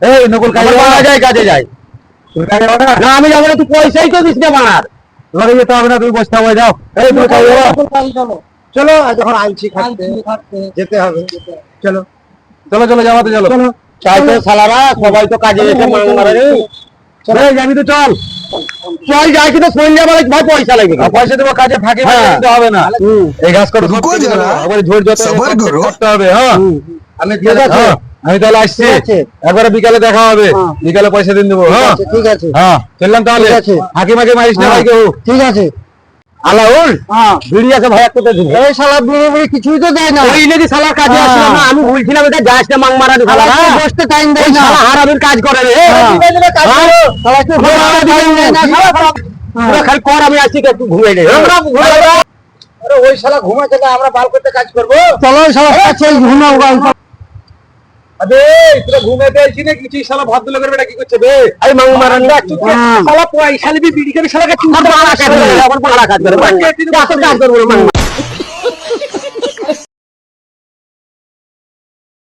এই নকুল কাজে যায়, কাজে যায়। না আমি যাবো না, তুই পয়সাই তো দিস না মার। তোমাকে যেতে হবে না, তুমি বসতে হবে, যাও। এই তুমি কাজে যাও। চলো যখন আনছি খাটতে যেতে হবে। চলো চলো চলো, যাওয়াতে চলো। তাই তো শালারা সবাই তো কাজে এসে মাং মারে রে। চল যাবি তো, চল চল যাই, কিন্তু সন্ধ্যা বেলায় ভাই পয়সা লাগবে। পয়সা দেবো, কাজে ফাঁকি দিতে হবে না। এই গাছ করে ধৈর্য করতে হবে। হ্যাঁ আমি আমি তাহলে আসছি, একবারে বিকালে দেখা হবে, বিকালে পয়সা দিন দেবো। হ্যাঁ ঠিক আছে, হ্যাঁ চললাম তাহলে। ফাঁকি মাকে মারিস না ভাই কেউ। ঠিক আছে। আলাউল বিড়ি আছে ভাই, একটা দিন। এই শালা বিড়ি কিছুই তো দেয় না। ওই নাকি শালার কাজে আসলাম না, আমি বলছিলাম এটা যাস না মাং মারা শালারা, বসতে টাইম দেয় না। শালা হারামির কাজ করে রে। খালি কর, আমি আসছি একটু ঘুমিয়ে নে। আরে ওই শালা ঘুমাচ্ছে না, আমরা বাল করতে কাজ করবো। চলো শালা কাছে ঘুমাও। আবে তোরা ঘুমাতে আইছিস না কিছু, শালা ভদ্রলোকের বেটা কি করছে বে? আই মাং মারান না শালা পয়সা নিবি বিড়ি খাবি, শালাকে চুপ করে মারা কাজ করে, এখন মারা কাজ করে, কাজ করবো মাং।